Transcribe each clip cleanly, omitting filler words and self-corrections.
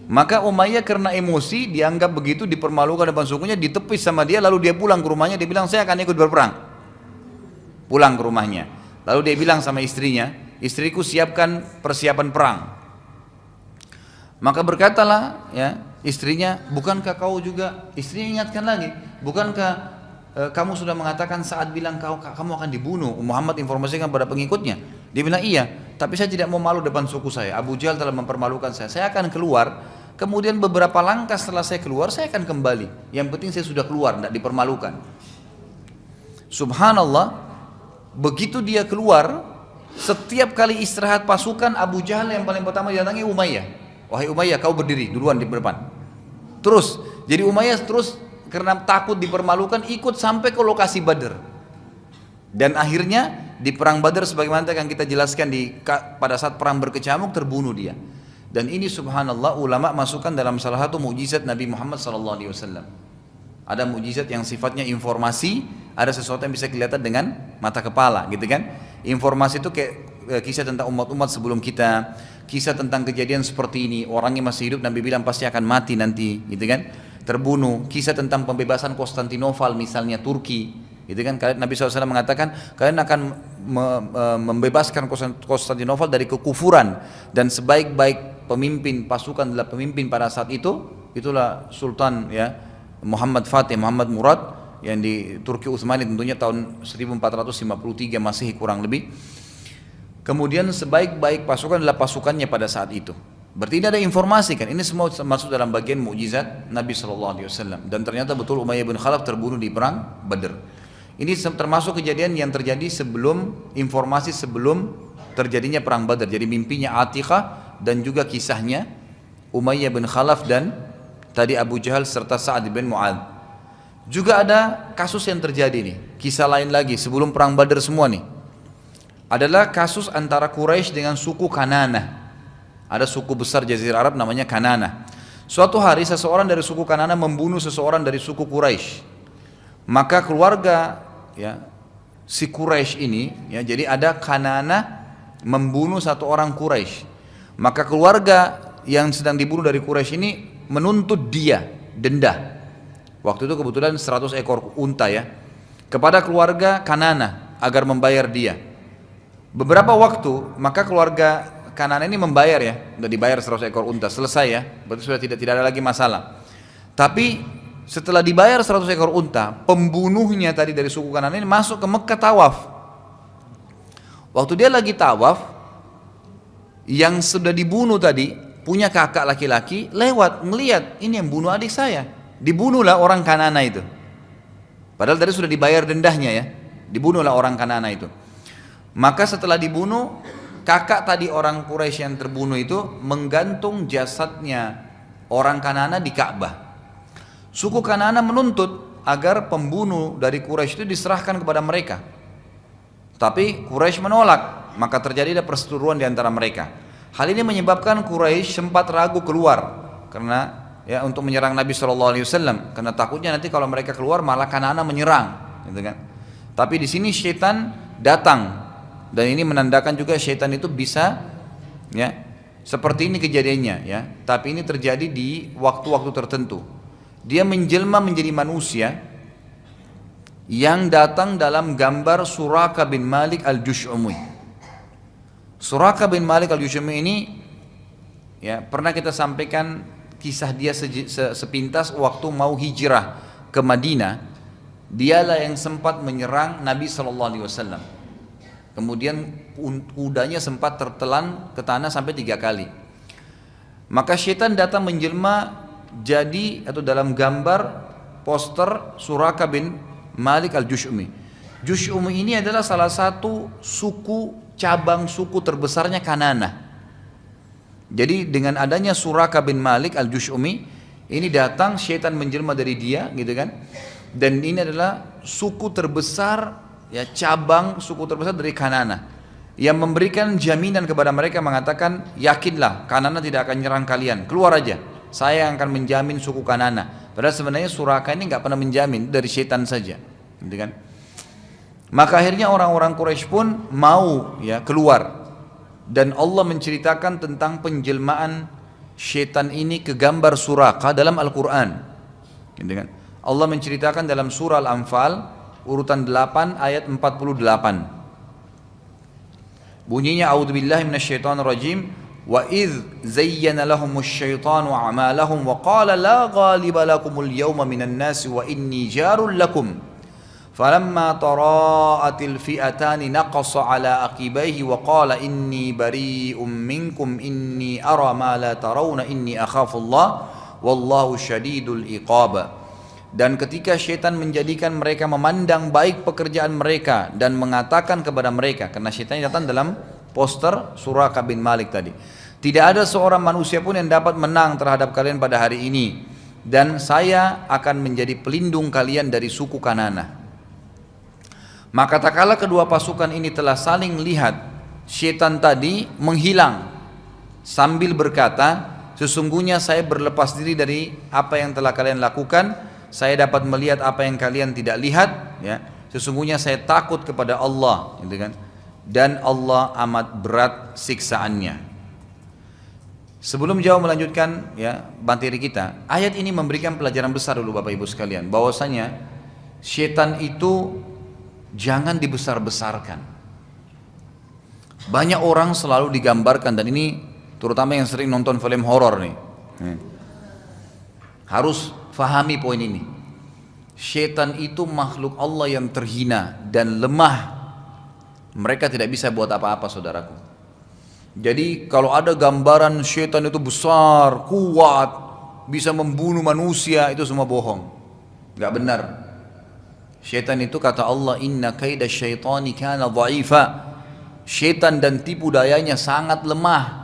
Maka Umayyah karena emosi dianggap begitu, dipermalukan depan sukunya, ditepis sama dia, lalu dia pulang ke rumahnya, dia bilang saya akan ikut berperang. Pulang ke rumahnya. Lalu dia bilang sama istrinya, istriku siapkan persiapan perang. Maka berkatalah ya istrinya, bukankah kau juga, istrinya ingatkan lagi, bukankah kamu sudah mengatakan saat bilang kamu akan dibunuh, Muhammad informasikan pada pengikutnya. Dia bilang iya, tapi saya tidak mau malu depan suku saya, Abu Jahal telah mempermalukan saya akan keluar, kemudian beberapa langkah setelah saya keluar, saya akan kembali, yang penting saya sudah keluar, tidak dipermalukan. Subhanallah, begitu dia keluar, setiap kali istirahat pasukan, Abu Jahal yang paling pertama didatangi Umayyah. Wahai Umayyah, kau berdiri duluan di depan. Terus, jadi Umayyah terus karena takut dipermalukan ikut sampai ke lokasi Badr. Dan akhirnya di perang Badr sebagaimana yang kita jelaskan pada saat perang berkecamuk terbunuh dia. Dan ini subhanallah ulama masukkan dalam salah satu mukjizat Nabi Muhammad SAW. Ada mukjizat yang sifatnya informasi, ada sesuatu yang bisa kelihatan dengan mata kepala, gitu kan? Informasi itu kayak kisah tentang umat-umat sebelum kita, kisah tentang kejadian seperti ini, orangnya masih hidup, Nabi bilang pasti akan mati nanti, gitu kan? Terbunuh, kisah tentang pembebasan Konstantinopel misalnya Turki, gitu kan? Nabi SAW mengatakan kalian akan membebaskan Konstantinopel dari kekufuran, dan sebaik-baik pemimpin pasukan adalah pemimpin pada saat itu, itulah Sultan ya Muhammad Fatih, Muhammad Murad yang di Turki Utsmani tentunya tahun 1453 Masehi kurang lebih. Kemudian sebaik-baik pasukan adalah pasukannya pada saat itu. Berarti ini ada informasi kan, ini semua masuk dalam bagian mukjizat Nabi SAW. Dan ternyata betul Umayyah bin Khalaf terbunuh di perang Badr. Ini termasuk kejadian yang terjadi sebelum, informasi sebelum terjadinya perang Badr. Jadi mimpinya Atiqah dan juga kisahnya Umayyah bin Khalaf dan tadi Abu Jahal serta Sa'ad bin Mu'adz. Juga ada kasus yang terjadi nih, kisah lain lagi sebelum perang Badr semua nih. Adalah kasus antara Quraisy dengan suku Kanana. Ada suku besar Jazirah Arab namanya Kanana. Suatu hari seseorang dari suku Kanana membunuh seseorang dari suku Quraisy. Maka keluarga ya si Quraisy ini ya, jadi ada Kanana membunuh satu orang Quraisy. Maka keluarga yang sedang dibunuh dari Quraisy ini menuntut dia denda. Waktu itu kebetulan 100 ekor unta ya, kepada keluarga Kanana agar membayar dia. Beberapa waktu maka keluarga Kanana ini membayar ya, sudah dibayar 100 ekor unta, selesai ya, berarti sudah tidak ada lagi masalah. Tapi setelah dibayar 100 ekor unta, pembunuhnya tadi dari suku Kanana ini masuk ke Mekah tawaf. Waktu dia lagi tawaf, yang sudah dibunuh tadi punya kakak laki-laki lewat melihat ini yang bunuh adik saya, dibunuhlah orang Kanana itu. Padahal tadi sudah dibayar dendahnya ya, dibunuhlah orang Kanana itu. Maka setelah dibunuh, kakak tadi orang Quraisy yang terbunuh itu menggantung jasadnya orang Kanana di Ka'bah. Suku Kanana menuntut agar pembunuh dari Quraisy itu diserahkan kepada mereka. Tapi Quraisy menolak, maka terjadi perseteruan di antara mereka. Hal ini menyebabkan Quraisy sempat ragu keluar karena ya untuk menyerang Nabi SAW, karena takutnya nanti kalau mereka keluar malah Kanana menyerang, gitu kan. Tapi di sini syaitan datang. Dan ini menandakan juga syaitan itu bisa ya seperti ini kejadiannya ya. Tapi ini terjadi di waktu-waktu tertentu. Dia menjelma menjadi manusia yang datang dalam gambar Suraka bin Malik al-Jush'umi. Suraka bin Malik al-Jush'umi ini ya pernah kita sampaikan kisah dia sepintas waktu mau hijrah ke Madinah. Dialah yang sempat menyerang Nabi SAW. Kemudian kudanya sempat tertelan ke tanah sampai 3 kali. Maka syaitan datang menjelma jadi atau dalam gambar poster Suraka bin Malik al-Jush'umi. Jush'umi ini adalah salah satu suku, cabang suku terbesarnya Kanana. Jadi dengan adanya Suraka bin Malik al-Jush'umi ini datang syaitan menjelma dari dia, gitu kan. Dan ini adalah suku terbesar ya, cabang suku terbesar dari Kanana yang memberikan jaminan kepada mereka, mengatakan yakinlah Kanana tidak akan nyerang kalian, keluar aja, saya yang akan menjamin suku Kanana. Padahal sebenarnya Suraka ini nggak pernah menjamin, dari syaitan saja, gitu kan. Maka akhirnya orang-orang Quraisy pun mau ya keluar, dan Allah menceritakan tentang penjelmaan Syaitan ini kegambar Suraka dalam Al-Quran. Gitu kan? Allah menceritakan dalam surah Al-Anfal urutan 8 ayat 48. Bunyinya a'udzubillahi minasyaitonirrajim wa idz zayyana lahumus syaitanu a'malahum wa qala la ghaliba lakumul yawma minan nasi wa inni jarul lakum falamma tara'atil fi'atani naqasa ala aqibaihi wa qala inni bari'um minkum inni ara ma la tarawna inni akhafullah wallahu syadidul iqab. Dan ketika syaitan menjadikan mereka memandang baik pekerjaan mereka dan mengatakan kepada mereka, karena syaitan datang dalam poster Suraka bin Malik tadi, tidak ada seorang manusia pun yang dapat menang terhadap kalian pada hari ini, dan saya akan menjadi pelindung kalian dari suku Kanana. Maka tak kala kedua pasukan ini telah saling lihat, syaitan tadi menghilang sambil berkata, sesungguhnya saya berlepas diri dari apa yang telah kalian lakukan. Saya dapat melihat apa yang kalian tidak lihat, ya. Sesungguhnya saya takut kepada Allah, gitu kan? Dan Allah amat berat siksaannya. Sebelum jauh melanjutkan, ya, materi kita, ayat ini memberikan pelajaran besar dulu Bapak Ibu sekalian, bahwasanya syaitan itu jangan dibesar-besarkan. Banyak orang selalu digambarkan, dan ini terutama yang sering nonton film horor nih, harus fahami poin ini. Syaitan itu makhluk Allah yang terhina dan lemah. Mereka tidak bisa buat apa-apa, saudaraku. Jadi kalau ada gambaran syaitan itu besar, kuat, bisa membunuh manusia, itu semua bohong, gak benar. Syaitan itu kata Allah, inna kaida syaitani kana dha'ifa. Syaitan dan tipu dayanya sangat lemah.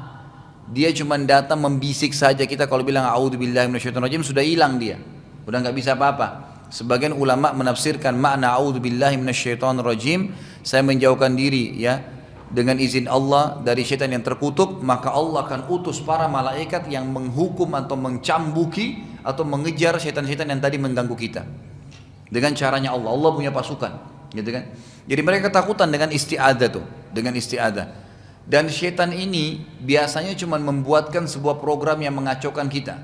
Dia cuma datang membisik saja. Kita kalau bilang a'udzubillahi minasyaitonirrajim sudah hilang dia, udah nggak bisa apa-apa. Sebagian ulama menafsirkan makna a'udzubillahi minasyaitonirrajim, saya menjauhkan diri, ya, dengan izin Allah dari syaitan yang terkutuk, maka Allah akan utus para malaikat yang menghukum atau mencambuki atau mengejar syaitan-syaitan yang tadi mengganggu kita. Dengan caranya Allah, Allah punya pasukan, gitu kan? Jadi mereka ketakutan dengan isti'adzah tuh, dengan isti'adzah. Dan syaitan ini biasanya cuma membuatkan sebuah program yang mengacaukan kita,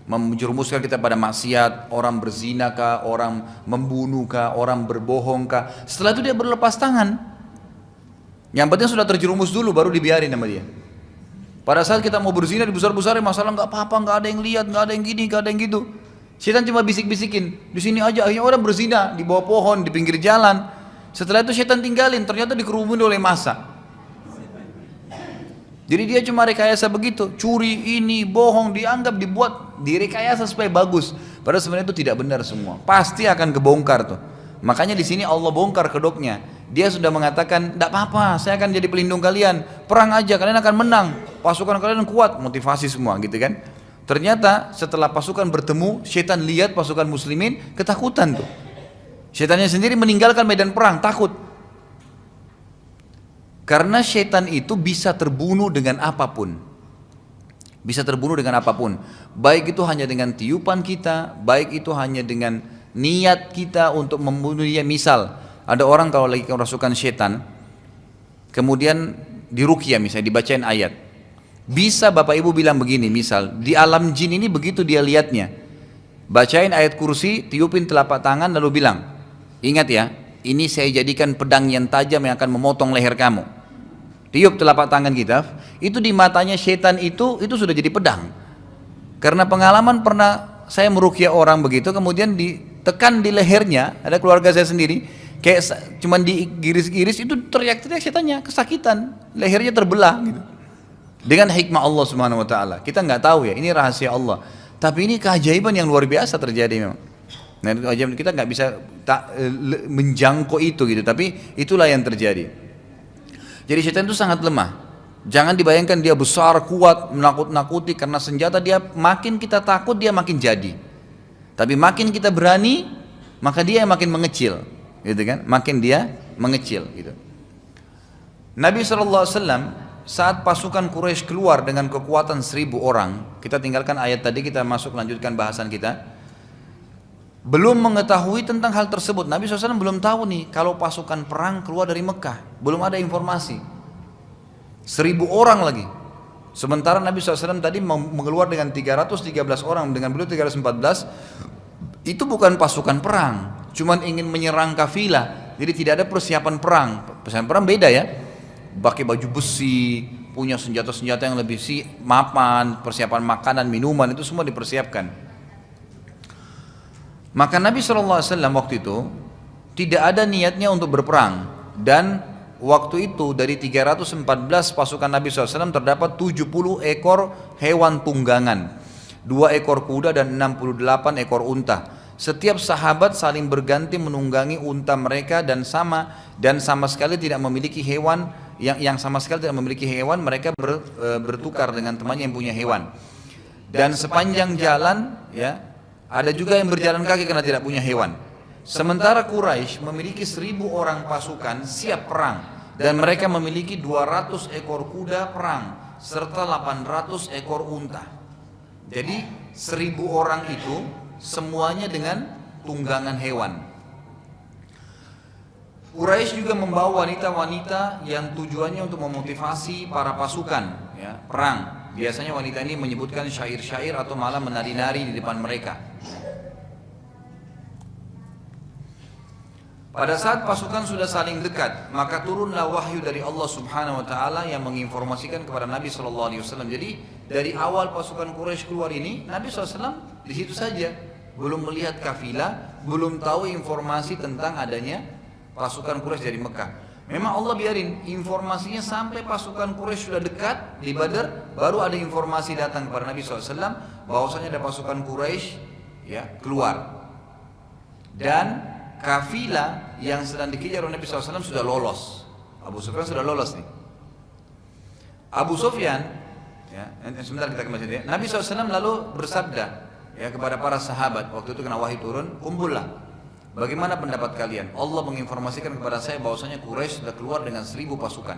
menjerumuskan kita pada maksiat, orang berzina kah, orang membunuh kah, orang berbohong kah. Setelah itu dia berlepas tangan. Yang penting sudah terjerumus dulu, baru dibiarin sama dia. Pada saat kita mau berzina dibesar-besarin, masalah nggak apa-apa, nggak ada yang lihat, nggak ada yang gini, nggak ada yang gitu. Syaitan cuma bisik-bisikin, di sini aja. Akhirnya orang berzina di bawah pohon, di pinggir jalan. Setelah itu syaitan tinggalin, ternyata dikerumuni oleh massa. Jadi dia cuma rekayasa begitu, curi ini, bohong, dibuat direkayasa supaya bagus. Padahal sebenarnya itu tidak benar semua. Pasti akan kebongkar tuh. Makanya di sini Allah bongkar kedoknya. Dia sudah mengatakan, tidak apa-apa, saya akan jadi pelindung kalian. Perang aja, kalian akan menang. Pasukan kalian kuat, motivasi semua, gitu kan? Ternyata setelah pasukan bertemu, syaitan lihat pasukan muslimin, ketakutan tuh. Syaitannya sendiri meninggalkan medan perang, takut. Karena syaitan itu bisa terbunuh dengan apapun. Bisa terbunuh dengan apapun. Baik itu hanya dengan tiupan kita, baik itu hanya dengan niat kita untuk membunuh dia. Misal, ada orang kalau lagi kerasukan syaitan, kemudian diruqyah misalnya, dibacain ayat. Bisa Bapak Ibu bilang begini, misal, di alam jin ini begitu dia lihatnya. Bacain ayat kursi, tiupin telapak tangan lalu bilang, ingat ya, ini saya jadikan pedang yang tajam yang akan memotong leher kamu. Tiup telapak tangan kita, itu di matanya syaitan itu sudah jadi pedang. Karena pengalaman pernah saya meruqyah orang begitu, kemudian ditekan di lehernya, ada keluarga saya sendiri, kayak cuman digiris-giris, itu teriak-teriak syaitannya, kesakitan, lehernya terbelah gitu. Dengan hikmah Allah Subhanahu wa taala. Kita nggak tahu ya, ini rahasia Allah. Tapi ini keajaiban yang luar biasa terjadi memang. Nah, kita nggak bisa menjangkau itu gitu, tapi itulah yang terjadi. Jadi syaitan itu sangat lemah. Jangan dibayangkan dia besar, kuat, menakut-nakuti, karena senjata dia makin kita takut dia makin jadi. Tapi makin kita berani, maka dia makin mengecil, gitu kan? Makin dia mengecil, gitu. Nabi SAW saat pasukan Quraisy keluar dengan kekuatan 1000 orang, kita tinggalkan ayat tadi, kita masuk lanjutkan bahasan kita. Belum mengetahui tentang hal tersebut. Nabi SAW belum tahu nih kalau pasukan perang keluar dari Mekah, belum ada informasi. 1000 orang lagi. Sementara Nabi SAW tadi mengeluar dengan 313 orang, dengan beliau 314, itu bukan pasukan perang, cuman ingin menyerang kafilah. Jadi tidak ada persiapan perang. Persiapan perang beda ya, pakai baju besi, punya senjata-senjata yang lebih mapan, persiapan makanan, minuman, itu semua dipersiapkan. Maka Nabi SAW waktu itu tidak ada niatnya untuk berperang, dan waktu itu dari 314 pasukan Nabi SAW terdapat 70 ekor hewan tunggangan, 2 ekor kuda dan 68 ekor unta. Setiap sahabat saling berganti menunggangi unta mereka, dan sama sekali tidak memiliki hewan yang sama sekali tidak memiliki hewan, mereka bertukar dengan temannya yang punya hewan. Dan sepanjang jalan ya, ada juga yang berjalan kaki karena tidak punya hewan. Sementara Quraisy memiliki 1000 orang pasukan siap perang, dan mereka memiliki 200 ekor kuda perang serta 800 ekor unta. Jadi 1000 orang itu semuanya dengan tunggangan hewan. Quraisy juga membawa wanita-wanita yang tujuannya untuk memotivasi para pasukan ya, perang. Biasanya wanita ini menyebutkan syair-syair atau malah menari-nari di depan mereka. Pada saat pasukan sudah saling dekat, maka turunlah wahyu dari Allah Subhanahu wa taala yang menginformasikan kepada Nabi sallallahu alaihi wasallam. Jadi dari awal pasukan Quraisy keluar ini, Nabi SAW di situ saja, belum melihat kafilah, belum tahu informasi tentang adanya pasukan Quraisy dari Mekah. Memang Allah biarin informasinya sampai pasukan Quraisy sudah dekat di Badar, baru ada informasi datang kepada Nabi SAW bahwasanya ada pasukan Quraisy ya keluar. Dan kafilah yang sedang dikejar oleh Nabi SAW sudah lolos. Abu Sufyan sudah lolos nih. Abu Sufyan, ya, sebentar kita kembali ya. Nabi SAW lalu bersabda ya kepada para sahabat, waktu itu kena wahyu turun, kumpullah. Bagaimana pendapat kalian? Allah menginformasikan kepada saya bahwasanya Quraisy sudah keluar dengan 1000 pasukan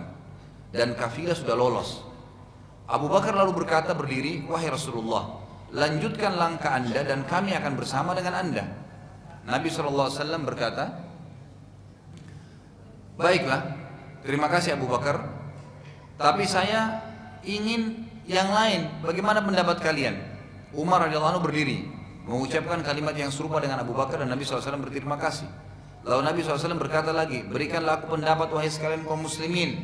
dan kafilah sudah lolos. Abu Bakar lalu berkata berdiri, wahai Rasulullah, lanjutkan langkah anda dan kami akan bersama dengan anda. Nabi SAW berkata, baiklah, terima kasih Abu Bakar, tapi saya ingin yang lain, bagaimana pendapat kalian? Umar radhiyallahu anhu berdiri, mengucapkan kalimat yang serupa dengan Abu Bakar, dan Nabi SAW berterima kasih. Lalu Nabi SAW berkata lagi, berikanlah aku pendapat wahai sekalian kaum muslimin.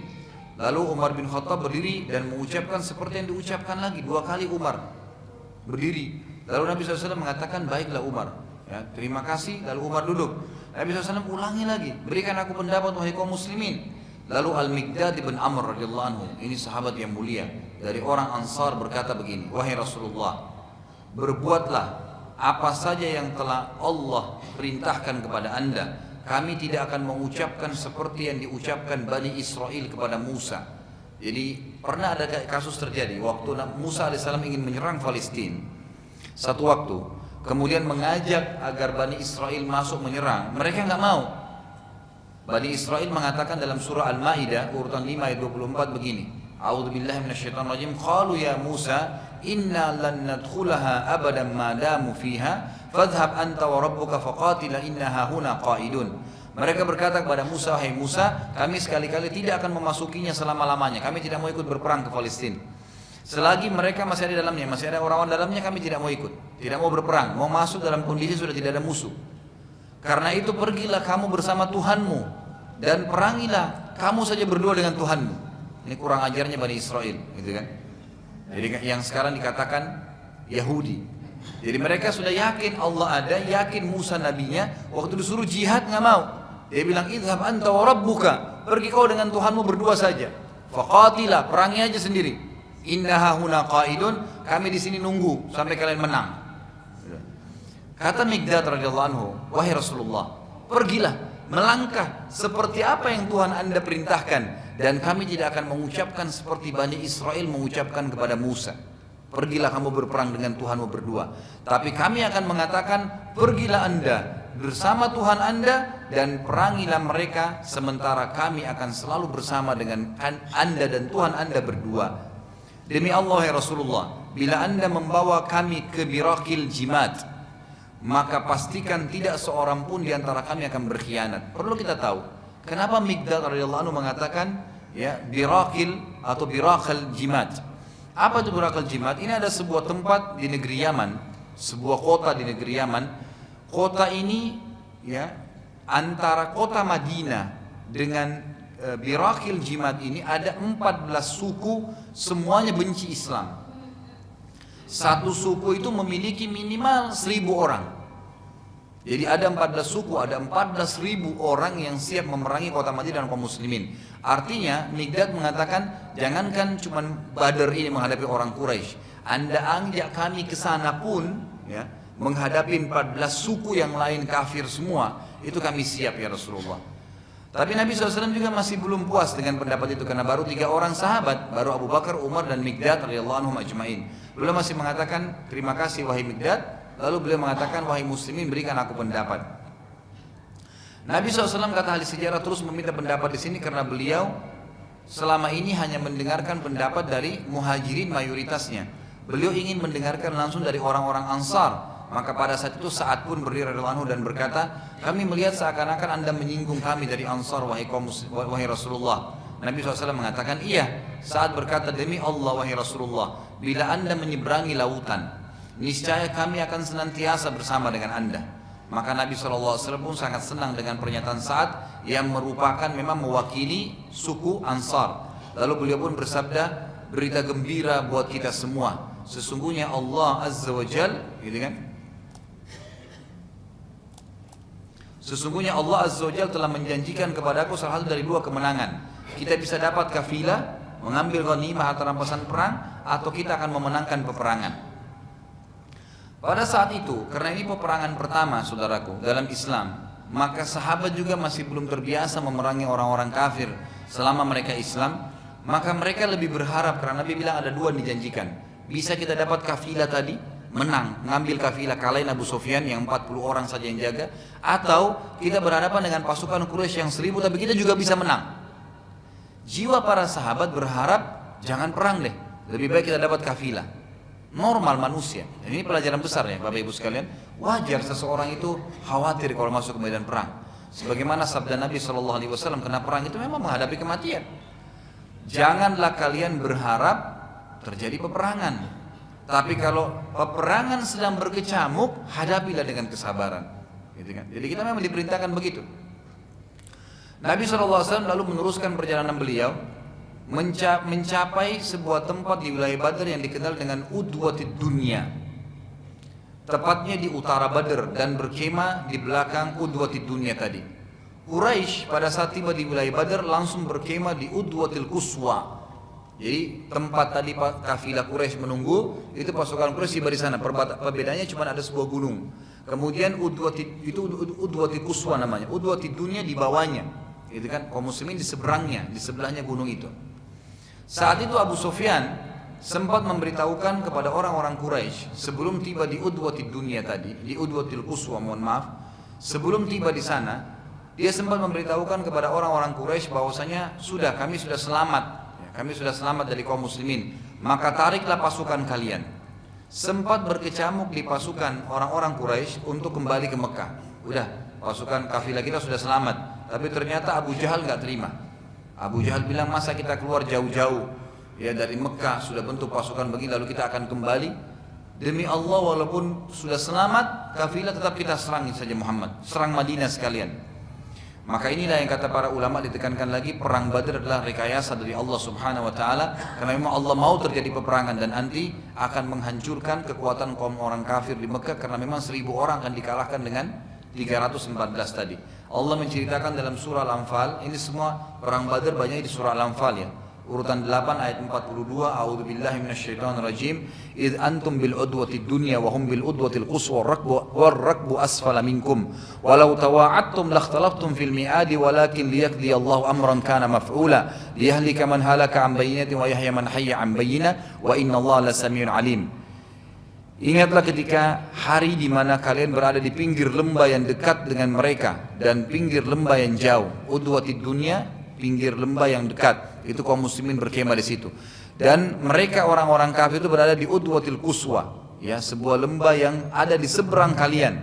Lalu Umar bin Khattab berdiri dan mengucapkan seperti yang diucapkan lagi, 2 kali Umar berdiri. Lalu Nabi SAW mengatakan, baiklah Umar. Ya, terima kasih. Lalu Umar duduk. Nabi SAW ulangi lagi, berikan aku pendapat wahai kaum muslimin. Lalu Al-Miqdad bin Amr radhiyallahu anhu, ini sahabat yang mulia dari orang Ansar, berkata begini, wahai Rasulullah, berbuatlah apa saja yang telah Allah perintahkan kepada anda. Kami tidak akan mengucapkan seperti yang diucapkan Bani Israel kepada Musa. Jadi pernah ada kasus terjadi waktu Musa alaihissalam ingin menyerang Palestina. Satu waktu kemudian mengajak agar Bani Israel masuk menyerang, mereka nggak mau. Bani Israel mengatakan dalam surah Al-Maidah urutan 5 ayat 24 begini, A'udzubillahi minasyaitonirrajim, qalu ya Musa inna lan nadkhulaha abadan ma damu fiha fadhhab anta wa rabbuka faqatila innaha huna qaidun. Mereka berkata kepada Musa, wahai Musa, kami sekali-kali tidak akan memasukinya selama-lamanya, kami tidak mau ikut berperang ke Palestina. Selagi mereka masih ada di dalamnya, masih ada orang-orang dalamnya, kami tidak mau ikut, tidak mau berperang, mau masuk dalam kondisi sudah tidak ada musuh. Karena itu pergilah kamu bersama Tuhanmu dan perangilah kamu saja berdua dengan Tuhanmu. Ini kurang ajarnya Bani Israel, gitu kan? Jadi yang sekarang dikatakan Yahudi. Jadi mereka sudah yakin Allah ada, yakin Musa nabinya. Waktu disuruh jihad nggak mau. Dia bilang, idhab anta wa rabbuka, pergi kau dengan Tuhanmu berdua saja. Faqatilah, perangi aja sendiri. Innaha huna qaidun, kami di sini nunggu sampai kalian menang. Kata Miqdad radhiyallahu anhu, wahai Rasulullah, pergilah melangkah seperti apa yang Tuhan anda perintahkan, dan kami tidak akan mengucapkan seperti Bani Israel mengucapkan kepada Musa. Pergilah kamu berperang dengan Tuhanmu berdua, tapi kami akan mengatakan, pergilah anda bersama Tuhan anda dan perangilah mereka, sementara kami akan selalu bersama dengan anda dan Tuhan anda berdua. Demi Allah ya Rasulullah, bila anda membawa kami ke Birakil Jimat, maka pastikan tidak seorang pun di antara kami akan berkhianat. Perlu kita tahu, kenapa Miqdad radhiyallahu anhu mengatakan ya Birakil atau Birakil Jimat. Apa itu Burakal Jimat? Ini ada sebuah tempat di negeri Yaman, sebuah kota di negeri Yaman. Kota ini ya antara kota Madinah dengan Birakil Jimat ini ada 14 suku, semuanya benci Islam. Satu suku itu memiliki minimal 1000 orang. Jadi ada 14 suku, ada 14.000 orang yang siap memerangi kota Madinah dan kaum muslimin. Artinya Miqdad mengatakan, jangankan cuma Badr ini menghadapi orang Quraisy, Anda ajak kami ke sana pun ya, menghadapi 14 suku yang lain kafir semua, itu kami siap ya Rasulullah. Tapi Nabi SAW juga masih belum puas dengan pendapat itu, karena baru 3 orang sahabat, baru Abu Bakar, Umar dan Miqdad radhiyallahu anhum ajma'in. Beliau masih mengatakan, terima kasih wahai Miqdad. Lalu beliau mengatakan, wahai muslimin, berikan aku pendapat. Nabi SAW kata ahli sejarah terus meminta pendapat di sini karena beliau selama ini hanya mendengarkan pendapat dari muhajirin mayoritasnya. Beliau ingin mendengarkan langsung dari orang-orang Ansar. Maka pada saat itu Sa'ad pun berdiri radhiyallahu anhu dan berkata, kami melihat seakan-akan Anda menyinggung kami dari Ansar wahai Rasulullah. Nabi SAW mengatakan, iya. Sa'ad berkata, demi Allah wahai Rasulullah, bila Anda menyeberangi lautan, niscaya kami akan senantiasa bersama dengan Anda. Maka Nabi SAW pun sangat senang dengan pernyataan Sa'ad yang merupakan memang mewakili suku Ansar. Lalu beliau pun bersabda, berita gembira buat kita semua. Sesungguhnya Allah Azza wa Jal, gitu kan? Sesungguhnya Allah Azza wa Jal telah menjanjikan kepadaku salah satu dari 2 kemenangan. Kita bisa dapat kafilah, mengambil ghanimah atau rampasan perang, atau kita akan memenangkan peperangan. Pada saat itu, karena ini peperangan pertama saudaraku dalam Islam, maka sahabat juga masih belum terbiasa memerangi orang-orang kafir selama mereka Islam. Maka mereka lebih berharap, karena Nabi bilang ada 2 dijanjikan. Bisa kita dapat kafilah tadi, menang, ngambil kafilah, kalahin Abu Sufyan yang 40 orang saja yang jaga, atau kita berhadapan dengan pasukan Quraisy yang 1000 tapi kita juga bisa menang. Jiwa para sahabat berharap jangan perang deh, lebih baik kita dapat kafilah. Normal manusia. Dan ini pelajaran besar ya Bapak Ibu sekalian. Wajar seseorang itu khawatir kalau masuk ke medan perang. Sebagaimana sabda Nabi SAW, karena perang itu memang menghadapi kematian. Janganlah kalian berharap terjadi peperangan. Tapi kalau peperangan sedang berkecamuk, hadapilah dengan kesabaran. Gitu kan? Jadi kita memang diperintahkan begitu. Nabi SAW lalu meneruskan perjalanan beliau mencapai sebuah tempat di wilayah Badr yang dikenal dengan Udwatid Dunya, tepatnya di utara Badr, dan berkemah di belakang Udwatid Dunya tadi. Quraisy pada saat tiba di wilayah Badr langsung berkemah di Udwatil Quswa. Jadi tempat tadi kafilah Quraisy menunggu, itu pasukan Quraisy tiba di sana. Perbedaannya cuma ada sebuah gunung. Kemudian Udwatil Quswa namanya. Udwatid Dunya di bawahnya. Itu kan kaum muslimin di seberangnya, di sebelahnya gunung itu. Saat itu Abu Sufyan sempat memberitahukan kepada orang-orang Quraisy sebelum tiba di Udwatid Dunya tadi, di Udwatil Quswa, mohon maaf, sebelum tiba di sana, dia sempat memberitahukan kepada orang-orang Quraisy bahwasanya kami sudah selamat, kami sudah selamat dari kaum muslimin, maka tariklah pasukan kalian. Sempat berkecamuk di pasukan orang-orang Quraisy untuk kembali ke Mekah. Udah, pasukan kafilah kita sudah selamat, tapi ternyata Abu Jahal nggak terima. Abu Jahal bilang, masa kita keluar jauh-jauh ya dari Mekah, sudah bentuk pasukan begini lalu kita akan kembali? Demi Allah, walaupun sudah selamat kafilah, tetap kita serang saja Muhammad, serang Madinah sekalian. Maka inilah yang kata para ulama, ditekankan lagi, perang Badr adalah rekayasa dari Allah Subhanahu wa taala, karena memang Allah mau terjadi peperangan dan nanti akan menghancurkan kekuatan kaum orang kafir di Mekah, karena memang 1000 orang akan dikalahkan dengan 314 tadi. Allah menceritakan dalam surah Al-Anfal, ini semua perang Badr banyak di surah Al-Anfal ya. Urutan 8 ayat 42, a'udzubillahi minasyaitonirrajim, id antum bil udwatid dunya wa hum bil udwatil quswa war rakbu asfala minkum walau tawa'adtum lakhtalaftum fil mi'adi walakin liyaqdi Allahu amran kana maf'ula liyahlika man halaka an bayyinatin wa yahya man hayya an bayyinah wa innallaha lasami'un alim. Ingatlah ketika hari di mana kalian berada di pinggir lembah yang dekat dengan mereka dan pinggir lembah yang jauh. Udwatid Dunya, pinggir lembah yang dekat. Itu kaum muslimin berkemah di situ. Dan mereka orang-orang kafir itu berada di Udwatil Quswa, ya, sebuah lembah yang ada di seberang kalian.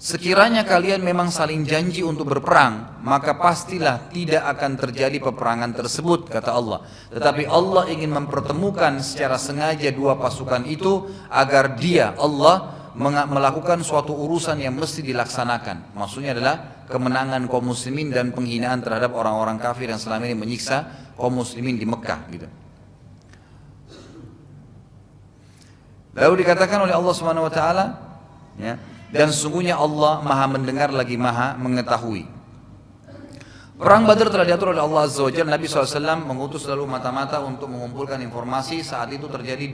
Sekiranya kalian memang saling janji untuk berperang, maka pastilah tidak akan terjadi peperangan tersebut, kata Allah. Tetapi Allah ingin mempertemukan secara sengaja dua pasukan itu agar dia, Allah, melakukan suatu urusan yang mesti dilaksanakan. Maksudnya adalah kemenangan kaum muslimin dan penghinaan terhadap orang-orang kafir yang selama ini menyiksa kaum muslimin di Mekah gitu. Lalu dikatakan oleh Allah Subhanahu wa taala, ya, dan sesungguhnya Allah Maha mendengar lagi Maha mengetahui. Perang Badar telah diatur oleh Allah Azza wa Jalla. Nabi SAW mengutus lalu mata-mata untuk mengumpulkan informasi. Saat itu terjadi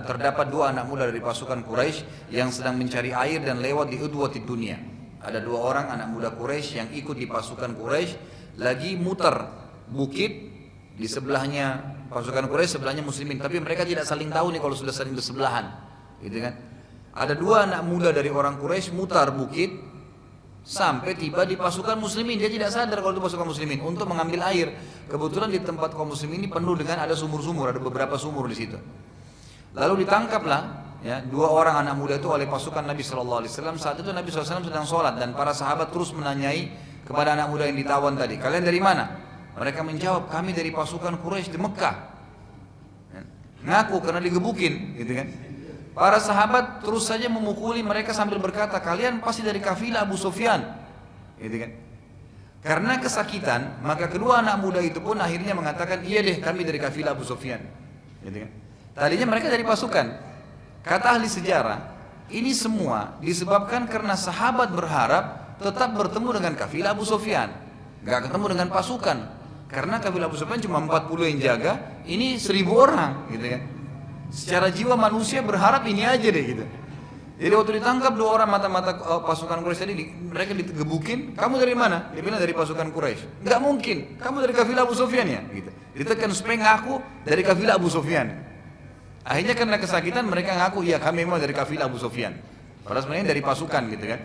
terdapat dua anak muda dari pasukan Quraisy yang sedang mencari air dan lewat di udwatid dunia. Ada dua orang anak muda Quraisy yang ikut di pasukan Quraisy lagi muter bukit, di sebelahnya pasukan Quraisy, sebelahnya muslimin, tapi mereka tidak saling tahu nih kalau sudah saling bersebelahan, gitu kan. Ada dua anak muda dari orang Quraisy mutar bukit sampai tiba di pasukan muslimin. Dia tidak sadar kalau itu pasukan muslimin untuk mengambil air. Kebetulan di tempat kaum muslimin ini penuh dengan ada sumur-sumur, ada beberapa sumur di situ. Lalu ditangkaplah ya dua orang anak muda itu oleh pasukan Nabi SAW. Saat itu Nabi SAW sedang sholat dan para sahabat terus menanyai kepada anak muda yang ditawan tadi, kalian dari mana? Mereka menjawab, kami dari pasukan Quraisy di Mekah. Ngaku karena digebukin, gitu kan. Para sahabat terus saja memukuli mereka sambil berkata, kalian pasti dari kafilah Abu Sufyan, gitu kan. Karena kesakitan, maka kedua anak muda itu pun akhirnya mengatakan, iya deh kami dari kafilah Abu Sufyan, gitu kan. Tadinya mereka dari pasukan. Kata ahli sejarah, ini semua disebabkan karena sahabat berharap tetap bertemu dengan kafilah Abu Sufyan, gak ketemu dengan pasukan. Karena kafilah Abu Sufyan cuma 40 yang jaga, ini 1000 orang, gitu kan. Secara jiwa manusia berharap ini aja deh gitu. Jadi waktu ditangkap dua orang mata-mata pasukan Quraisy tadi, mereka digebukin. Kamu dari mana? Dia bilang dari pasukan Quraisy. Nggak mungkin. Kamu dari kafilah Abu Sufyan ya? Gitu. Ditekan supaya ngaku dari kafilah Abu Sufyan. Akhirnya karena kesakitan mereka ngaku, iya kami memang dari kafilah Abu Sufyan. Padahal sebenarnya dari pasukan gitu kan.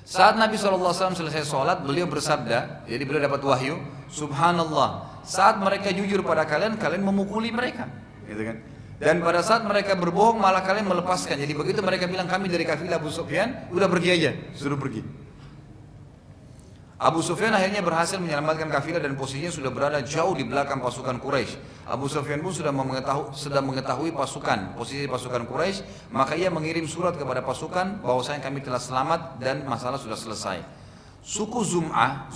Saat Nabi SAW selesai sholat, beliau bersabda, jadi beliau dapat wahyu, Subhanallah, saat mereka jujur pada kalian, kalian memukuli mereka, gitu kan. Dan pada saat mereka berbohong, malah kalian melepaskan. Jadi begitu mereka bilang kami dari kafilah Abu Sufyan, udah pergi aja, suruh pergi. Abu Sufyan akhirnya berhasil menyelamatkan kafilah dan posisinya sudah berada jauh di belakang pasukan Quraisy. Abu Sufyan pun sudah mengetahui posisi pasukan Quraisy, maka ia mengirim surat kepada pasukan bahwasanya kami telah selamat dan masalah sudah selesai. Suku Zumrah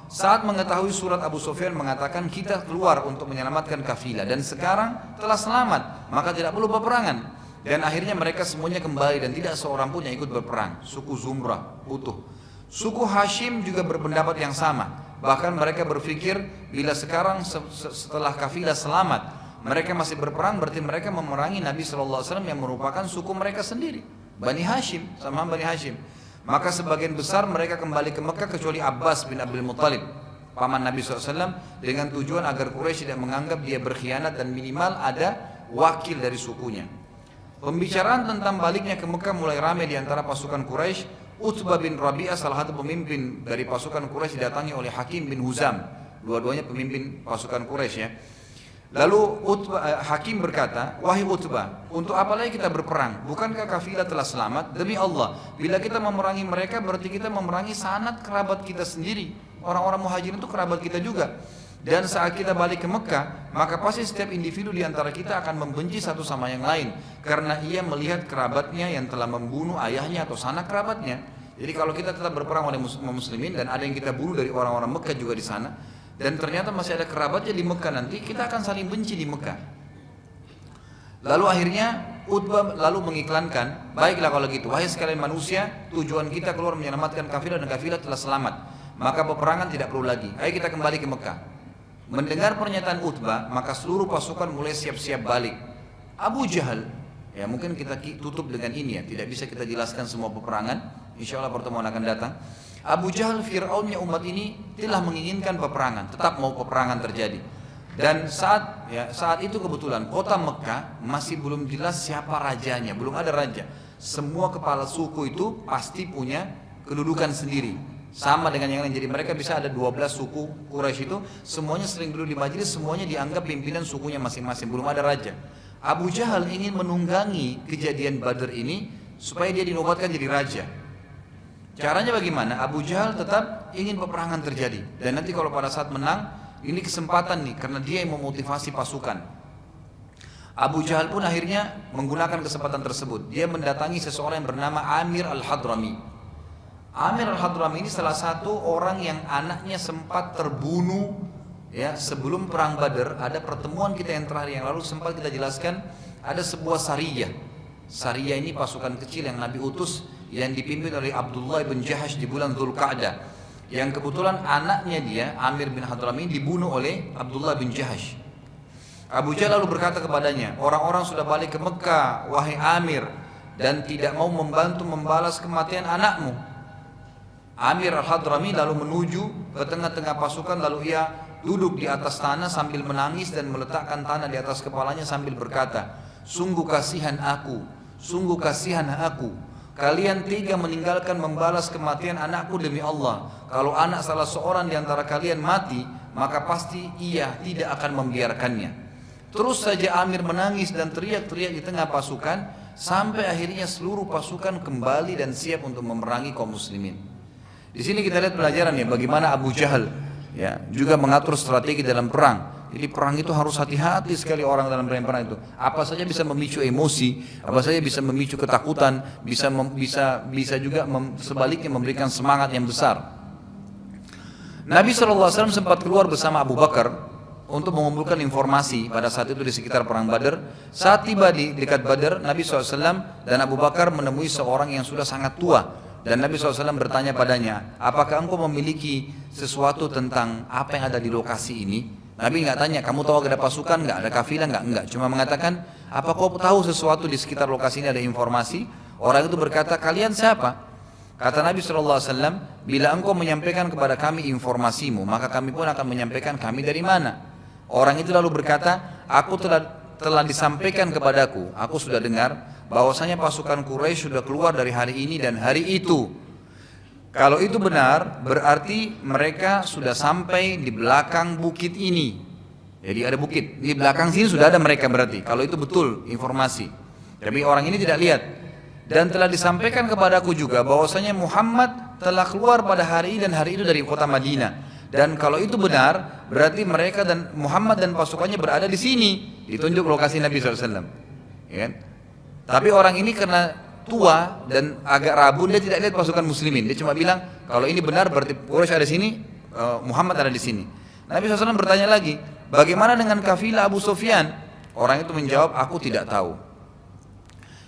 saat mengetahui surat Abu Sufyan mengatakan kita keluar untuk menyelamatkan kafilah dan sekarang telah selamat, maka tidak perlu peperangan. Dan akhirnya mereka semuanya kembali dan tidak seorang pun yang ikut berperang. Suku Zumrah utuh. Suku Hashim juga berpendapat yang sama. Bahkan mereka berpikir bila sekarang setelah kafilah selamat mereka masih berperang, berarti mereka memerangi Nabi SAW yang merupakan suku mereka sendiri, Bani Hashim, sama Bani Hashim. Maka sebagian besar mereka kembali ke Mekah kecuali Abbas bin Abdul Muttalib, paman Nabi SAW, dengan tujuan agar Quraisy tidak menganggap dia berkhianat dan minimal ada wakil dari sukunya. Pembicaraan tentang baliknya ke Mekah mulai ramai di antara pasukan Quraisy. Utbah bin Rabi'ah, salah satu pemimpin dari pasukan Quraisy, didatangi oleh Hakim bin Huzam. Dua-duanya pemimpin pasukan Quraisy ya. Lalu Hakim berkata, wahai Utbah, untuk apa lagi kita berperang? Bukankah kafilah telah selamat? Demi Allah, bila kita memerangi mereka berarti kita memerangi sanad kerabat kita sendiri. Orang-orang muhajirin itu kerabat kita juga. Dan saat kita balik ke Mekah, maka pasti setiap individu di antara kita akan membenci satu sama yang lain karena ia melihat kerabatnya yang telah membunuh ayahnya atau sanak kerabatnya. Jadi kalau kita tetap berperang oleh muslimin dan ada yang kita bunuh dari orang-orang Mekah juga di sana, dan ternyata masih ada kerabatnya di Mekah, nanti kita akan saling benci di Mekah. Lalu akhirnya Utbah lalu mengiklankan, baiklah kalau gitu, wahai sekalian manusia, tujuan kita keluar menyelamatkan kafilah dan kafilah telah selamat, maka peperangan tidak perlu lagi, ayo kita kembali ke Mekah. Mendengar pernyataan Utbah, maka seluruh pasukan mulai siap-siap balik. Abu Jahal, ya mungkin kita tutup dengan ini ya, tidak bisa kita jelaskan semua peperangan, insya Allah pertemuan akan datang. Abu Jahal, Fir'aunnya umat ini telah menginginkan peperangan, tetap mau peperangan terjadi. Dan saat itu kebetulan kota Mekah masih belum jelas siapa rajanya, belum ada raja. Semua kepala suku itu pasti punya kedudukan sendiri. Sama dengan yang lain, jadi mereka bisa ada 12 suku Quraisy itu, semuanya sering duduk di majelis, semuanya dianggap pimpinan sukunya masing-masing, belum ada raja. Abu Jahal ingin menunggangi kejadian Badr ini supaya dia dinobatkan jadi raja. Caranya bagaimana? Abu Jahal tetap ingin peperangan terjadi, dan nanti kalau pada saat menang, ini kesempatan nih, karena dia yang memotivasi pasukan. Abu Jahal pun akhirnya menggunakan kesempatan tersebut. Dia mendatangi seseorang yang bernama Amir Al-Hadrami. Amir Al-Hadrami ini salah satu orang yang anaknya sempat terbunuh ya sebelum perang Badar. Ada pertemuan kita yang terakhir yang lalu sempat kita jelaskan, ada sebuah sariyah. Sariyah ini pasukan kecil yang Nabi utus yang dipimpin oleh Abdullah bin Jahash di bulan Dzulqa'dah. Yang kebetulan anaknya dia, Amir bin Hadrami, dibunuh oleh Abdullah bin Jahash. Abu Jahal lalu berkata kepadanya, orang-orang sudah balik ke Mekah, wahai Amir, dan tidak mau membantu membalas kematian anakmu. Amir Al-Hadrami lalu menuju ke tengah-tengah pasukan, lalu ia duduk di atas tanah sambil menangis dan meletakkan tanah di atas kepalanya sambil berkata, sungguh kasihan aku, sungguh kasihan aku. Kalian tega meninggalkan membalas kematian anakku demi Allah. Kalau anak salah seorang di antara kalian mati, maka pasti ia tidak akan membiarkannya. Terus saja Amir menangis dan teriak-teriak di tengah pasukan, sampai akhirnya seluruh pasukan kembali dan siap untuk memerangi kaum muslimin. Di sini kita lihat pelajaran ya, bagaimana Abu Jahal ya juga mengatur strategi dalam perang. Jadi perang itu harus hati-hati sekali orang dalam perang itu. Apa saja bisa memicu emosi, apa saja bisa memicu ketakutan, bisa juga sebaliknya memberikan semangat yang besar. Nabi SAW sempat keluar bersama Abu Bakar untuk mengumpulkan informasi pada saat itu di sekitar perang Badar. Saat tiba di dekat Badar, Nabi SAW dan Abu Bakar menemui seorang yang sudah sangat tua. Dan Nabi SAW bertanya padanya, apakah engkau memiliki sesuatu tentang apa yang ada di lokasi ini? Nabi nggak tanya, kamu tahu ada pasukan nggak, ada kafilah nggak? Enggak. Cuma mengatakan, apa kau tahu sesuatu di sekitar lokasi ini ada informasi? Orang itu berkata, kalian siapa? Kata Nabi SAW, bila engkau menyampaikan kepada kami informasimu, maka kami pun akan menyampaikan kami dari mana. Orang itu lalu berkata, aku telah disampaikan kepadaku, aku sudah dengar bahwasanya pasukan Quraisy sudah keluar dari hari ini dan hari itu. Kalau itu benar, berarti mereka sudah sampai di belakang bukit ini. Jadi ada bukit, di belakang sini sudah ada mereka berarti. Kalau itu betul informasi. Tapi orang ini tidak lihat. Dan telah disampaikan kepadaku juga bahwasanya Muhammad telah keluar pada hari ini dan hari itu dari kota Madinah. Dan kalau itu benar, berarti mereka dan Muhammad dan pasukannya berada di sini. Ditunjuk lokasi Nabi SAW. Ya. Tapi orang ini karena tua dan agak rabun, dia tidak lihat pasukan muslimin. Dia cuma bilang, kalau ini benar berarti Quraisy ada di sini, Muhammad ada di sini. Nabi SAW bertanya lagi, bagaimana dengan kafilah Abu Sufyan? Orang itu menjawab, aku tidak tahu.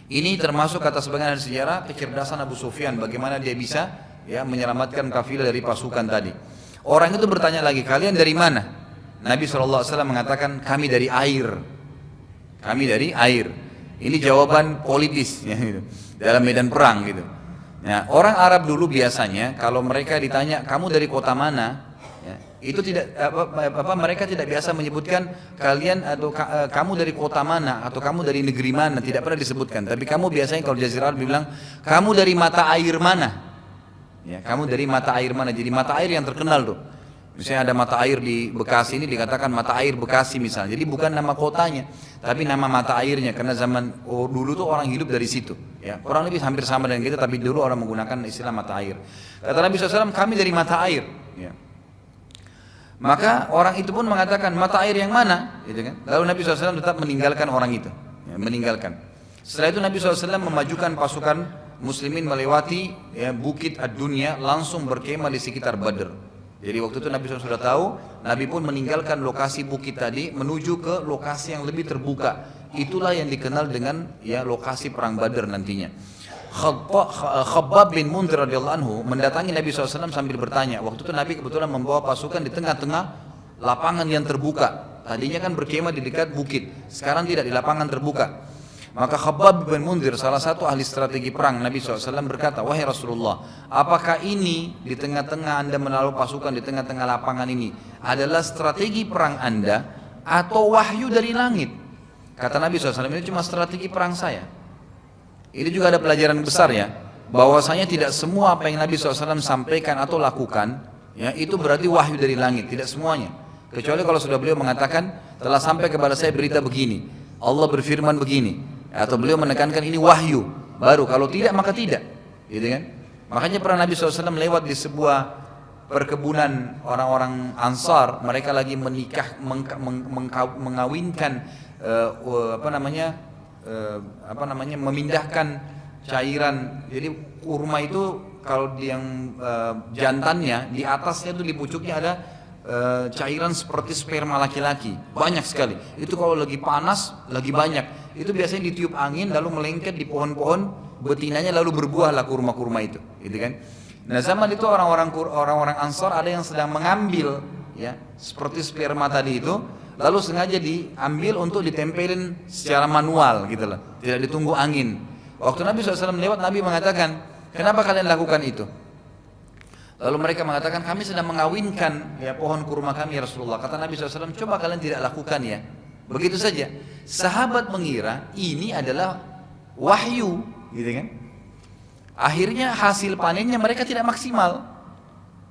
Ini termasuk kata sebagian dari sejarah kecerdasan Abu Sufyan, bagaimana dia bisa ya menyelamatkan kafilah dari pasukan tadi. Orang itu bertanya lagi, kalian dari mana? Nabi SAW mengatakan, kami dari air. Kami dari air. Ini jawaban politis ya, gitu, dalam medan perang gitu. Nah, orang Arab dulu biasanya kalau mereka ditanya, kamu dari kota mana? Ya, itu tidak mereka tidak biasa menyebutkan kalian atau kamu dari kota mana atau kamu dari negeri mana, tidak pernah disebutkan. Tapi kamu biasanya kalau Jazirah Arab bilang, kamu dari mata air mana? Ya, kamu dari mata air mana? Jadi mata air yang terkenal tuh. Misalnya ada mata air di Bekasi ini dikatakan mata air Bekasi misalnya. Jadi bukan nama kotanya, tapi nama mata airnya. Karena zaman dulu tuh orang hidup dari situ. Ya, kurang lebih hampir sama dengan kita, tapi dulu orang menggunakan istilah mata air. Kata Nabi SAW, kami dari mata air. Ya. Maka orang itu pun mengatakan mata air yang mana? Gitu kan? Lalu Nabi SAW tetap meninggalkan orang itu. Ya, meninggalkan. Setelah itu Nabi SAW memajukan pasukan muslimin melewati ya, bukit ad-dunya, langsung berkemah di sekitar Badr. Jadi waktu itu Nabi SAW sudah tahu, Nabi pun meninggalkan lokasi bukit tadi menuju ke lokasi yang lebih terbuka. Itulah yang dikenal dengan ya lokasi perang Badr nantinya. Khabbab bin Mundhir radhiyallahu anhu mendatangi Nabi SAW sambil bertanya. Waktu itu Nabi kebetulan membawa pasukan di tengah-tengah lapangan yang terbuka. Tadinya kan berkemah di dekat bukit, sekarang tidak, di lapangan terbuka. Maka Khabbab bin Mundhir, salah satu ahli strategi perang Nabi SAW berkata, wahai Rasulullah, apakah ini di tengah-tengah anda menaruh pasukan di tengah-tengah lapangan ini adalah strategi perang anda atau wahyu dari langit? Kata Nabi SAW, ini cuma strategi perang saya. Ini juga ada pelajaran besar ya, bahwasanya tidak semua apa yang Nabi SAW sampaikan atau lakukan ya, itu berarti wahyu dari langit, tidak semuanya. Kecuali kalau sudah beliau mengatakan, telah sampai kepada saya berita begini. Allah berfirman begini, atau beliau menekankan ini wahyu, baru kalau tidak maka tidak, gitu kan? Makanya pernah Nabi SAW lewat di sebuah perkebunan orang-orang Ansar, mereka lagi menikah, mengawinkan, memindahkan cairan. Jadi kurma itu kalau yang jantannya di atasnya itu di pucuknya ada cairan seperti sperma laki-laki, banyak sekali. Itu kalau lagi panas, lagi banyak. Itu biasanya ditiup angin lalu melengket di pohon-pohon betinanya lalu berbuahlah kurma-kurma itu, gitu kan? Nah zaman itu orang-orang Ansar ada yang sedang mengambil ya seperti sperma tadi itu, lalu sengaja diambil untuk ditempelin secara manual gitu loh, tidak ditunggu angin. Waktu Nabi SAW lewat, Nabi mengatakan, kenapa kalian lakukan itu? Lalu mereka mengatakan, kami sedang mengawinkan ya pohon kurma kami ya Rasulullah. Kata Nabi SAW, coba kalian tidak lakukan ya. Begitu saja. Sahabat mengira ini adalah wahyu, gitu kan? Akhirnya hasil panennya mereka tidak maksimal.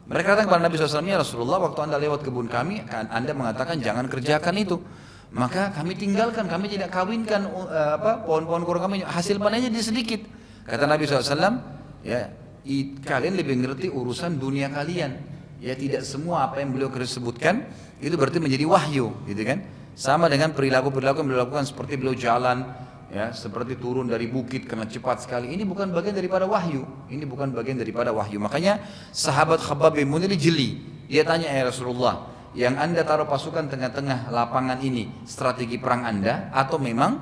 Mereka datang kepada Nabi SAW, ya Rasulullah, waktu anda lewat kebun kami, anda mengatakan jangan kerjakan itu. Maka kami tinggalkan, kami tidak kawinkan pohon-pohon kurma kami, hasil panennya sedikit. Kata Nabi SAW, ya kalian lebih ngerti urusan dunia kalian. Ya tidak semua apa yang beliau sebutkan itu berarti menjadi wahyu, gitu kan? Sama dengan perilaku-perilaku yang beliau lakukan seperti beliau jalan, ya seperti turun dari bukit karena cepat sekali. Ini bukan bagian daripada wahyu. Ini bukan bagian daripada wahyu. Makanya sahabat Khabbab bin Munir jeli. Dia tanya, ya Rasulullah, yang anda taruh pasukan tengah-tengah lapangan ini strategi perang anda atau memang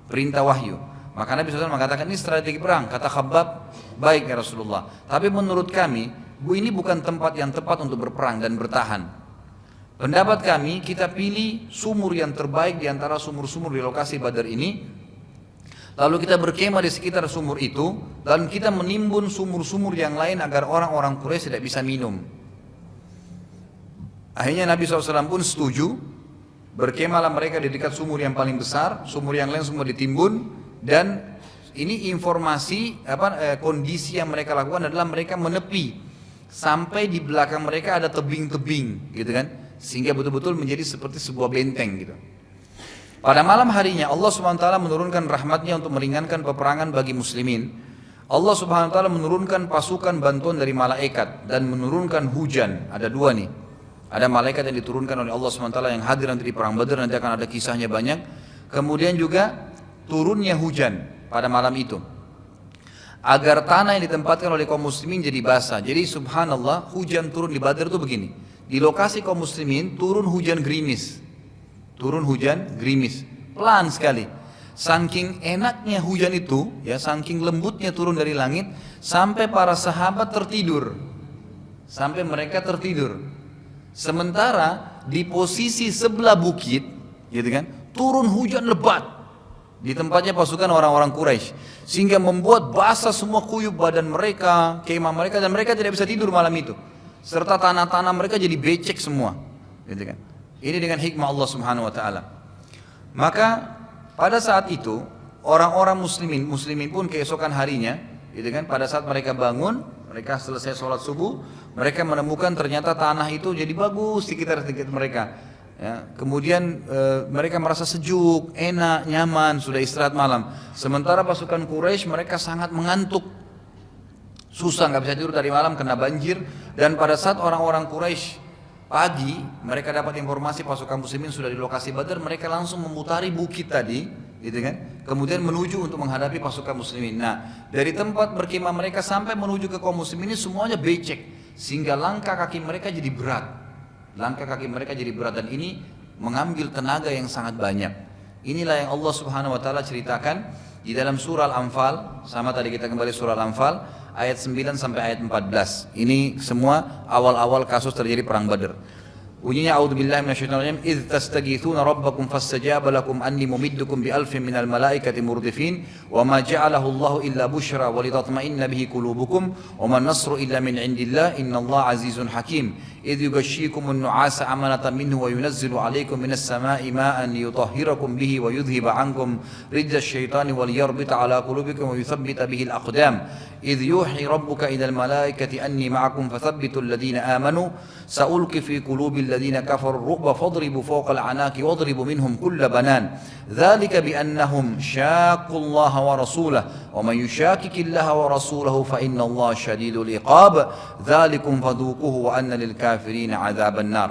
perintah wahyu? Maka Nabi SAW mengatakan ini strategi perang. Kata Khabbab, baik ya Rasulullah, tapi menurut kami ini bukan tempat yang tepat untuk berperang dan bertahan. Pendapat kami, kita pilih sumur yang terbaik di antara sumur-sumur di lokasi Badar ini, lalu kita berkemah di sekitar sumur itu, dan kita menimbun sumur-sumur yang lain agar orang-orang Quraisy tidak bisa minum. Akhirnya Nabi SAW pun setuju, berkemahlah mereka di dekat sumur yang paling besar, sumur yang lain semua ditimbun, dan ini informasi kondisi yang mereka lakukan adalah mereka menepi sampai di belakang mereka ada tebing-tebing, gitu kan, sehingga betul-betul menjadi seperti sebuah benteng gitu. Pada malam harinya Allah SWT menurunkan rahmatnya untuk meringankan peperangan bagi muslimin. Allah SWT menurunkan pasukan bantuan dari malaikat dan menurunkan hujan. Ada dua nih. Ada malaikat yang diturunkan oleh Allah SWT yang hadir nanti di perang Badar, nanti akan ada kisahnya banyak. Kemudian juga turunnya hujan pada malam itu, agar tanah yang ditempatkan oleh kaum muslimin jadi basah. Jadi subhanallah, hujan turun di Badar itu begini. Di lokasi kaum muslimin turun hujan gerimis. Turun hujan gerimis, pelan sekali. Saking enaknya hujan itu, ya saking lembutnya turun dari langit, sampai para sahabat tertidur. Sampai mereka tertidur. Sementara di posisi sebelah bukit, gitu kan, turun hujan lebat di tempatnya pasukan orang-orang Quraisy, sehingga membuat basah semua kuyup badan mereka, kemah mereka, dan mereka tidak bisa tidur malam itu. Serta tanah-tanah mereka jadi becek semua, gitu kan. Ini dengan hikmah Allah Subhanahu wa taala. Maka pada saat itu orang-orang muslimin pun keesokan harinya, gitu kan, pada saat mereka bangun, mereka selesai sholat subuh, mereka menemukan ternyata tanah itu jadi bagus di sekitar mereka. Ya, kemudian mereka merasa sejuk, enak, nyaman, sudah istirahat malam. Sementara pasukan Quraisy mereka sangat mengantuk, susah, nggak bisa tidur tadi malam, kena banjir. Dan pada saat orang-orang Quraisy pagi, mereka dapat informasi pasukan muslimin sudah di lokasi Badar, mereka langsung memutari bukit tadi, gitu kan? Kemudian menuju untuk menghadapi pasukan muslimin. Nah, dari tempat berkemah mereka sampai menuju ke kaum muslimin ini semuanya becek, sehingga langkah kaki mereka jadi berat. Langkah kaki mereka jadi berat, dan ini mengambil tenaga yang sangat banyak. Inilah yang Allah Subhanahu wa taala ceritakan di dalam surah Al-Anfal. Sama tadi kita kembali surah Al-Anfal ayat 9 sampai ayat 14. Ini semua awal-awal kasus terjadi perang Badar. Bunyinya a'udzubillahi minasyaitonir rajim, idz tastaghitsuna rabbakum fastajaba lakum anni mumiddukum bi alfin minal malaikati murdifin wa ma ja'alahu Allahu illa busyra wa litatma'inna bihi qulubukum wa man nasru illa min indillah innallaha azizun hakim. idh yughashshikumun nu'asa amanatan minhu wa yunazzilu 'alaikum minas sama'i ma'an liyutahhirakum bihi wa yudhhiba 'ankum rijzasy syaitani wa liyarbita 'ala qulubikum wa yuthabbita bihi al-aqdam idh yuhi rabbuka ilal malaikati anni ma'akum fathabbitul ladzina amanu sa'ulqi fi qulubil ladzina kafaru ru'ba fadribu fawqa al-'anaqi wadribu minhum kulla banan dzalika bi annahum syaqqullaha wa rasulahu wa man yushaqiqillaha wa rasulahu fa innallaha syadidul iqab dzalikum fadhuquhu wa anna lil kafirin adzaban nar.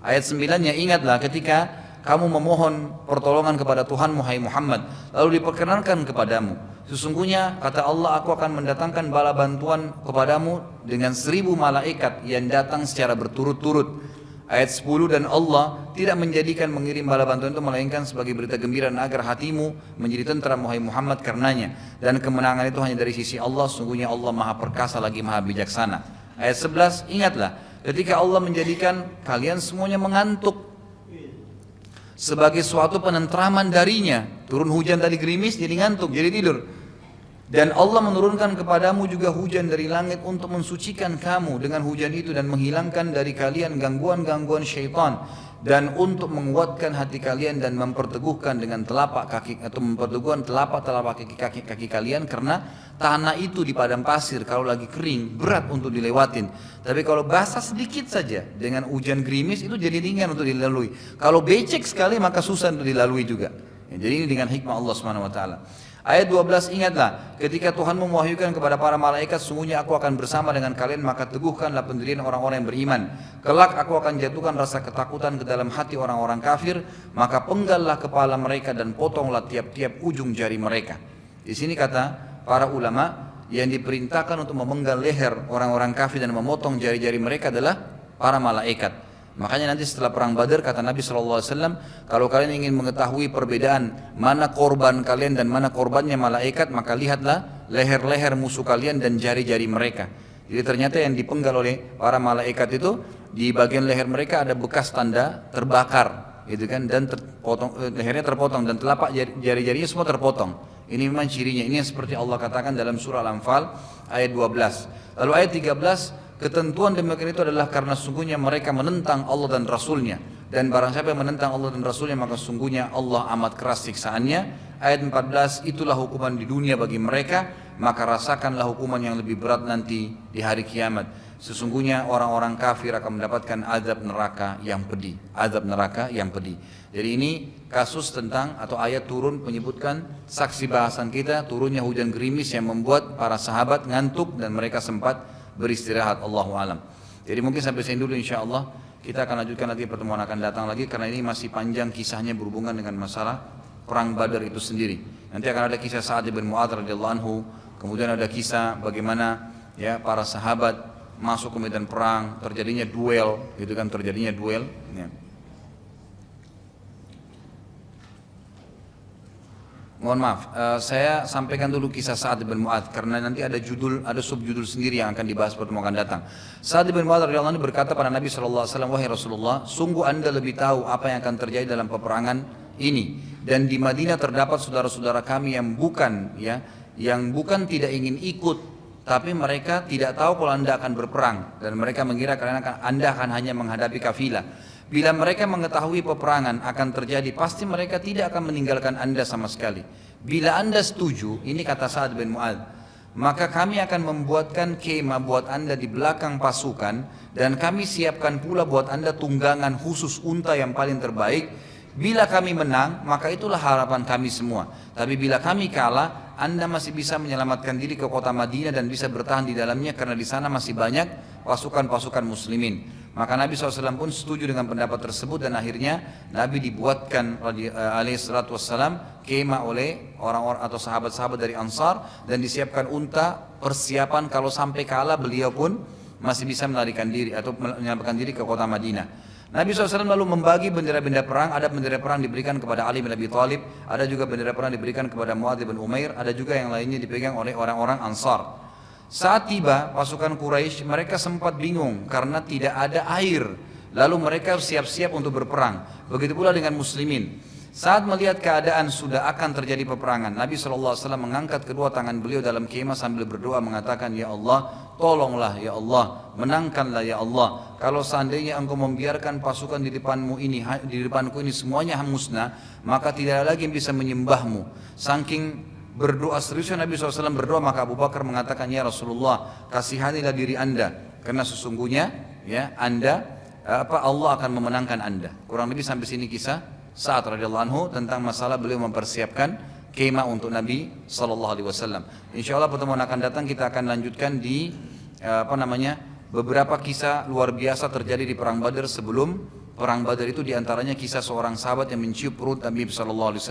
Ayat 9-nya, ingatlah ketika kamu memohon pertolongan kepada Tuhanmu hai Muhammad, lalu diperkenankan kepadamu, sesungguhnya kata Allah, aku akan mendatangkan bala bantuan kepadamu dengan 1000 malaikat yang datang secara berturut-turut. Ayat 10, dan Allah tidak menjadikan mengirim bala bantuan itu melainkan sebagai berita gembira dan agar hatimu menjadi tentram wahai Muhammad karenanya, dan kemenangan itu hanya dari sisi Allah, sungguhnya Allah maha perkasa lagi maha bijaksana. Ayat 11, ingatlah ketika Allah menjadikan kalian semuanya mengantuk sebagai suatu penentraman darinya. Turun hujan tadi gerimis jadi ngantuk, jadi tidur. Dan Allah menurunkan kepadamu juga hujan dari langit untuk mensucikan kamu dengan hujan itu dan menghilangkan dari kalian gangguan-gangguan syaitan, dan untuk menguatkan hati kalian dan memperteguhkan dengan telapak kaki atau memperteguhkan telapak kaki kalian, karena tanah itu di padang pasir kalau lagi kering berat untuk dilewatin, tapi kalau basah sedikit saja dengan hujan gerimis itu jadi ringan untuk dilalui. Kalau becek sekali maka susah untuk dilalui juga. Jadi ini dengan hikmah Allah Subhanahu wa taala. Ayat 12, ingatlah ketika Tuhan mewahyukan kepada para malaikat, sungguhnya aku akan bersama dengan kalian, maka teguhkanlah pendirian orang-orang yang beriman. Kelak aku akan jatuhkan rasa ketakutan ke dalam hati orang-orang kafir, maka penggallah kepala mereka dan potonglah tiap-tiap ujung jari mereka. Di sini kata para ulama, yang diperintahkan untuk memenggal leher orang-orang kafir dan memotong jari-jari mereka adalah para malaikat. Makanya nanti setelah perang Badar kata Nabi SAW, kalau kalian ingin mengetahui perbedaan mana korban kalian dan mana korbannya malaikat, maka lihatlah leher-leher musuh kalian dan jari-jari mereka. Jadi ternyata yang dipenggal oleh para malaikat itu di bagian leher mereka ada bekas tanda terbakar, gitu kan, dan lehernya terpotong dan telapak jari-jarinya semua terpotong. Ini memang cirinya. Ini yang seperti Allah katakan dalam surah Al-Anfal ayat 12. Lalu ayat 13, ketentuan demikian itu adalah karena sungguhnya mereka menentang Allah dan Rasulnya, dan barang siapa yang menentang Allah dan Rasulnya maka sungguhnya Allah amat keras siksaannya. Ayat 14, itulah hukuman di dunia bagi mereka, maka rasakanlah hukuman yang lebih berat nanti di hari kiamat. Sesungguhnya orang-orang kafir akan mendapatkan azab neraka yang pedih. Azab neraka yang pedih. Jadi ini kasus tentang atau ayat turun menyebutkan saksi bahasan kita, turunnya hujan gerimis yang membuat para sahabat ngantuk dan mereka sempat beristirahat. Allahu alam. Jadi mungkin sampai sini dulu insyaallah. Kita akan lanjutkan nanti, pertemuan akan datang lagi karena ini masih panjang kisahnya berhubungan dengan masalah perang Badar itu sendiri. Nanti akan ada kisah Sa'ad bin Mu'adz radhiyallahu anhu, kemudian ada kisah bagaimana ya para sahabat masuk ke medan perang, terjadinya duel, gitu kan, terjadinya duel ya. Mohon maaf, saya sampaikan dulu kisah Sa'ad bin Mu'adz karena nanti ada subjudul sendiri yang akan dibahas pertemuan akan datang. Sa'ad bin Mu'adz radhiyallahu anhu berkata pada Nabi SAW, wahai Rasulullah, sungguh anda lebih tahu apa yang akan terjadi dalam peperangan ini, dan di Madinah terdapat saudara-saudara kami yang bukan tidak ingin ikut, tapi mereka tidak tahu kalau anda akan berperang, dan mereka mengira anda akan hanya menghadapi kafilah. Bila mereka mengetahui peperangan akan terjadi, pasti mereka tidak akan meninggalkan anda sama sekali. Bila anda setuju, ini kata Sa'ad bin Mu'adz, maka kami akan membuatkan kemah buat anda di belakang pasukan, dan kami siapkan pula buat anda tunggangan khusus unta yang paling terbaik. Bila kami menang, maka itulah harapan kami semua. Tapi bila kami kalah, anda masih bisa menyelamatkan diri ke kota Madinah dan bisa bertahan di dalamnya, karena di sana masih banyak pasukan-pasukan muslimin. Maka Nabi SAW pun setuju dengan pendapat tersebut, dan akhirnya Nabi dibuatkan alaihissalatu wassalam kemah oleh orang-orang atau sahabat-sahabat dari Ansar, dan disiapkan unta persiapan kalau sampai kalah beliau pun masih bisa melarikan diri atau menyelamatkan diri ke kota Madinah. Nabi SAW lalu membagi bendera-bendera perang. Ada bendera perang diberikan kepada Ali bin Abi Thalib, ada juga bendera perang diberikan kepada Mu'adz bin Umair, ada juga yang lainnya dipegang oleh orang-orang Ansar. Saat tiba pasukan Quraisy, mereka sempat bingung karena tidak ada air. Lalu mereka siap-siap untuk berperang. Begitu pula dengan muslimin. Saat melihat keadaan sudah akan terjadi peperangan, Nabi SAW mengangkat kedua tangan beliau dalam kemah sambil berdoa mengatakan, Ya Allah, tolonglah ya Allah, menangkanlah ya Allah. Kalau seandainya engkau membiarkan pasukan di depanmu ini, di depanku ini semuanya musnah, maka tidak ada lagi yang bisa menyembahmu. Saking berdoa seriusnya Nabi SAW berdoa, maka Abu Bakar mengatakan, Ya Rasulullah, kasihanilah diri anda, karena sesungguhnya ya Allah akan memenangkan anda. Kurang lebih sampai sini kisah Sa'ad radhiyallahu anhu tentang masalah beliau mempersiapkan kemah untuk Nabi SAW. Insya Allah pertemuan akan datang kita akan lanjutkan di beberapa kisah luar biasa terjadi di perang Badar. Sebelum perang Badar itu diantaranya kisah seorang sahabat yang mencium perut Nabi SAW,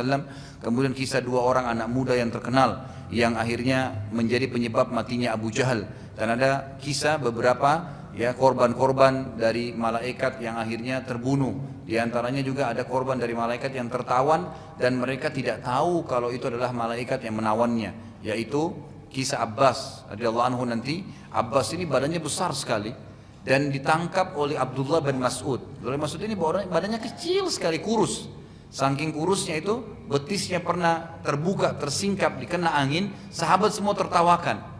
kemudian kisah dua orang anak muda yang terkenal yang akhirnya menjadi penyebab matinya Abu Jahal, dan ada kisah beberapa korban-korban dari malaikat yang akhirnya terbunuh. Di antaranya juga ada korban dari malaikat yang tertawan dan mereka tidak tahu kalau itu adalah malaikat yang menawannya, yaitu kisah Abbas radhiyallahu anhu. Nanti Abbas ini badannya besar sekali dan ditangkap oleh Abdullah bin Mas'ud. Abdullah bin Mas'ud ini badannya kecil sekali, kurus. Saking kurusnya itu betisnya pernah terbuka, tersingkap, dikena angin, sahabat semua tertawakan.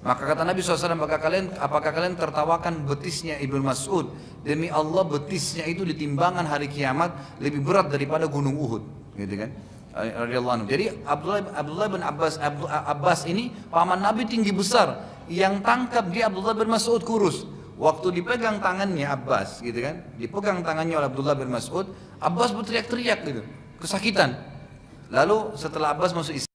Maka kata Nabi SAW, apakah kalian tertawakan betisnya Ibnu Mas'ud? Demi Allah, betisnya itu di timbangan hari kiamat lebih berat daripada gunung Uhud, gitu kan? Radhiyallahu anhu. Jadi Abdullah bin Abbas ini paman Nabi tinggi besar, yang tangkap dia Abdullah bin Mas'ud kurus. Waktu dipegang tangannya Abbas, gitu kan? Dipegang tangannya oleh Abdullah bin Mas'ud, Abbas berteriak-teriak gitu, kesakitan. Lalu setelah Abbas masuk Islam,